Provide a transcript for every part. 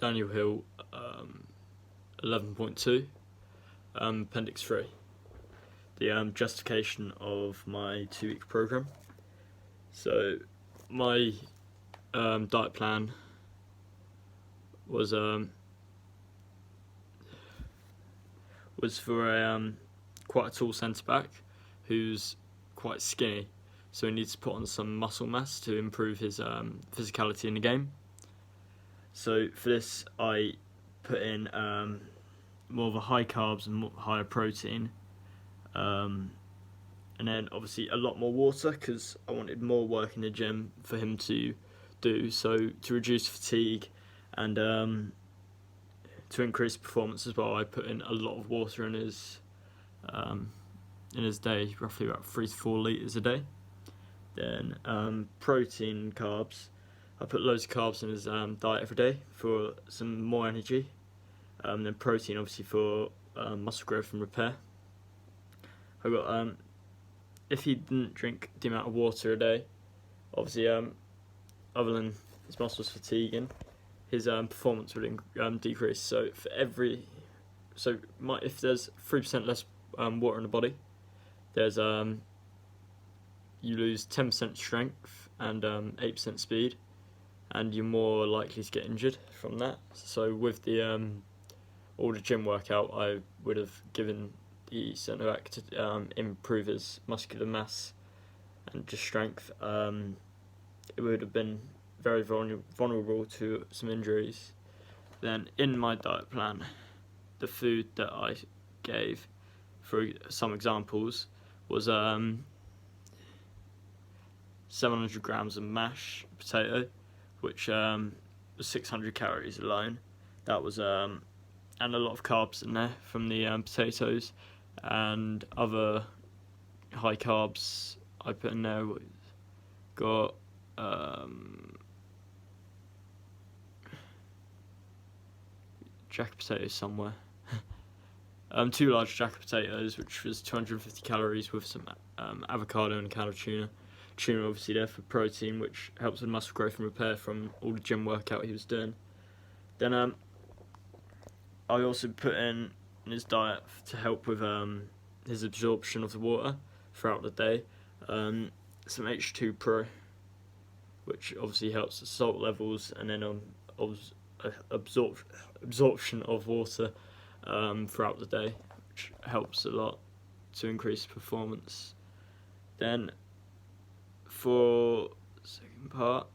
Daniel Hill, 11.2, Appendix 3, the justification of my 2-week program. So my diet plan was for a quite a tall centre back who's quite skinny, so he needs to put on some muscle mass to improve his physicality in the game. So for this, I put in more of a high carbs and higher protein, and then obviously a lot more water because I wanted more work in the gym for him to do. So to reduce fatigue and to increase performance as well, I put in a lot of water in his day, roughly about 3 to 4 litres a day. Then protein, carbs, I put loads of carbs in his diet every day for some more energy. Then protein, obviously, for muscle growth and repair. I got if he didn't drink the amount of water a day, obviously, other than his muscles fatiguing, his performance would decrease. So if there's 3% less water in the body, there's you lose 10% strength and 8% speed, and you're more likely to get injured from that. So with the all the gym workout, I would have given the centre back to improve his muscular mass and just strength. It would have been very vulnerable to some injuries. Then in my diet plan, the food that I gave, for some examples, was 700 grams of mashed potato, which was 600 calories alone. That was and a lot of carbs in there from the potatoes, and other high carbs I put in there. Got jack potatoes somewhere. 2 large jack potatoes, which was 250 calories, with some avocado and a can of tuna. Tuna obviously there for protein, which helps with muscle growth and repair from all the gym workout he was doing. Then I also put in his diet to help with his absorption of the water throughout the day, some H2 Pro, which obviously helps the salt levels, and then absorption of water throughout the day, which helps a lot to increase performance. Then for the second part,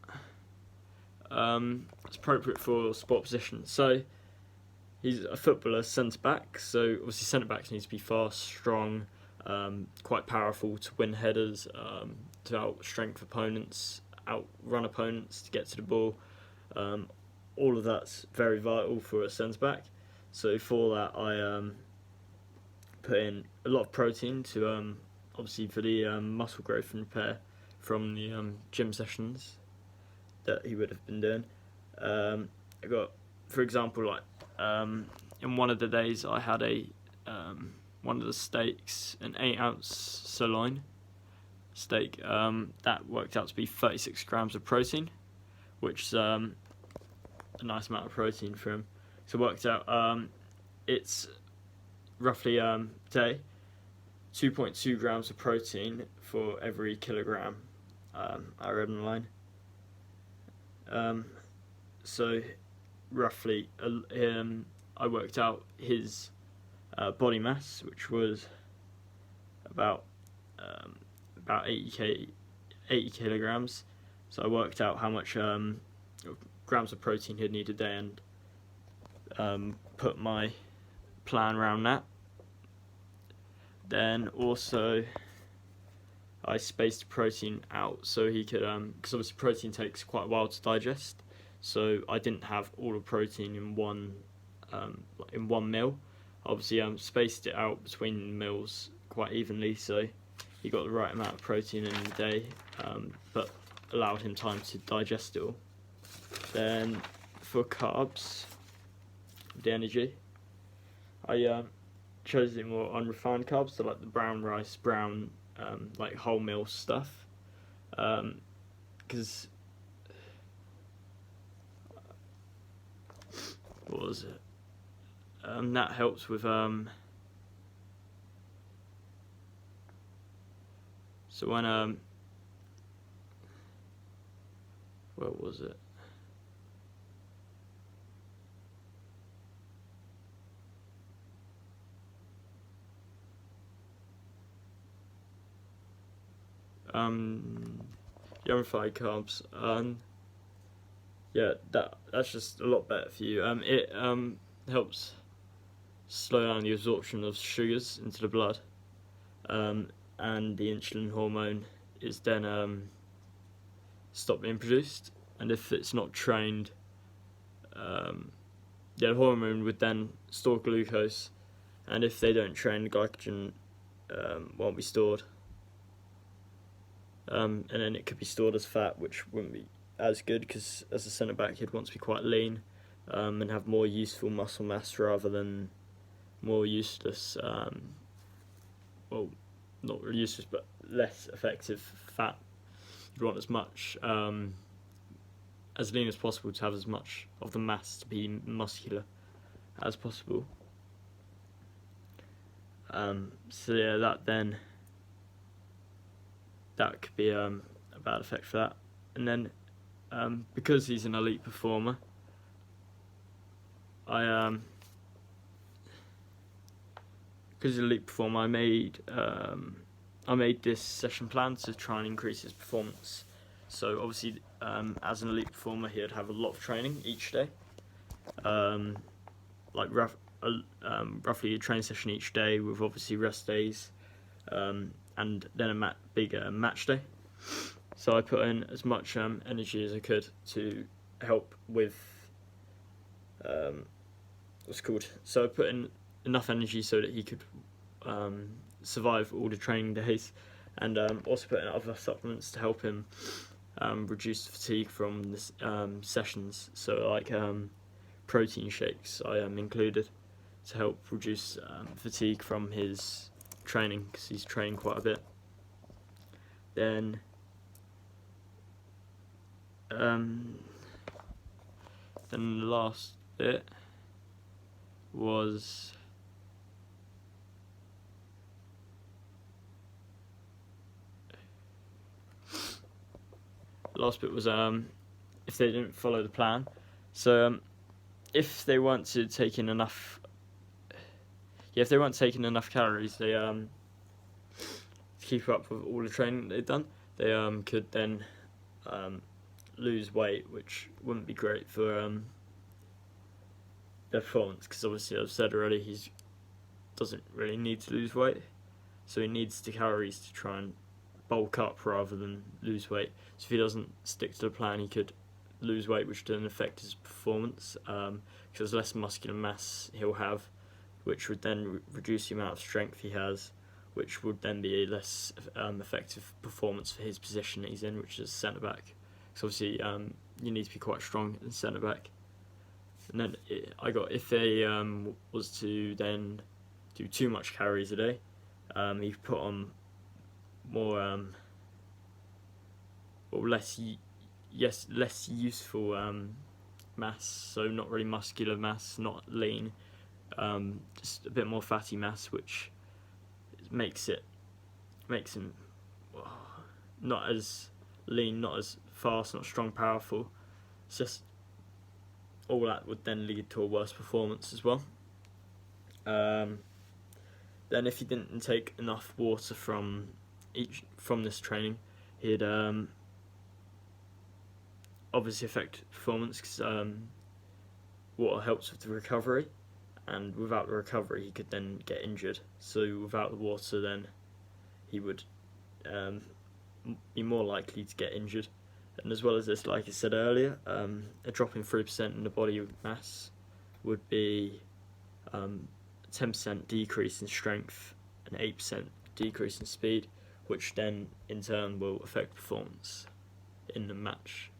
it's appropriate for sport position. So he's a footballer, centre back. So obviously centre backs need to be fast, strong, quite powerful to win headers, to outstrength opponents, outrun opponents to get to the ball. All of that's very vital for a centre back. So for that, I put in a lot of protein to obviously for the muscle growth and repair from the gym sessions that he would have been doing. I got, for example, like in one of the days I had one of the steaks, an 8-ounce sirloin steak, that worked out to be 36 grams of protein, which is a nice amount of protein for him. So it worked out, it's roughly day 2.2 grams of protein for every kilogram, I read online. So roughly, I worked out his body mass, which was about 80 kilograms. So I worked out how much grams of protein he'd need a day, and put my plan around that. Then also I spaced protein out so he could, because obviously protein takes quite a while to digest, so I didn't have all the protein in one meal. Obviously spaced it out between meals quite evenly, so he got the right amount of protein in the day, but allowed him time to digest it all. Then for carbs, the energy, I chose the more unrefined carbs, so like the brown rice, like wholemeal stuff, because was it? That helps with so when where was it? Young-fried carbs. Yeah, that's just a lot better for you. It helps slow down the absorption of sugars into the blood, and the insulin hormone is then stopped being produced. And if it's not trained, the hormone would then store glucose, and if they don't train, the glycogen won't be stored. And then it could be stored as fat, which wouldn't be as good, because as a centre back you'd want to be quite lean and have more useful muscle mass rather than more useless, well, not really useless but less effective fat. You'd want as much as lean as possible to have as much of the mass to be muscular as possible. So yeah, that could be a bad effect for that. And then because he's an elite performer, I made this session plan to try and increase his performance. So obviously, as an elite performer, he'd have a lot of training each day, roughly a training session each day with obviously rest days, and then a big match day. So I put in as much energy as I could to help with So I put in enough energy so that he could survive all the training days, and also put in other supplements to help him reduce fatigue from the sessions. So like protein shakes I included to help reduce fatigue from his training, because he's training quite a bit. Then the last bit was if they didn't follow the plan. So if they weren't taking enough calories, they to keep up with all the training they've done, they could then lose weight, which wouldn't be great for their performance, because obviously, as I've said already, he doesn't really need to lose weight, so he needs the calories to try and bulk up rather than lose weight. So if he doesn't stick to the plan, he could lose weight, which would then affect his performance, because there's less muscular mass he'll have, which would then reduce the amount of strength he has, which would then be a less effective performance for his position that he's in, which is centre back. So obviously, you need to be quite strong in centre back. And then if they was to then do too much calories a day, you could put on more less useful mass, so not really muscular mass, not lean, just a bit more fatty mass, which makes him not as lean, not as fast, not strong, powerful. It's just all that would then lead to a worse performance as well. Then if he didn't take enough water from this training, he'd obviously affect performance, because water helps with the recovery, and without the recovery he could then get injured. So without the water, then he would be more likely to get injured. And as well as this, like I said earlier, a drop in 3% in the body mass would be a 10% decrease in strength and 8% decrease in speed, which then in turn will affect performance in the match.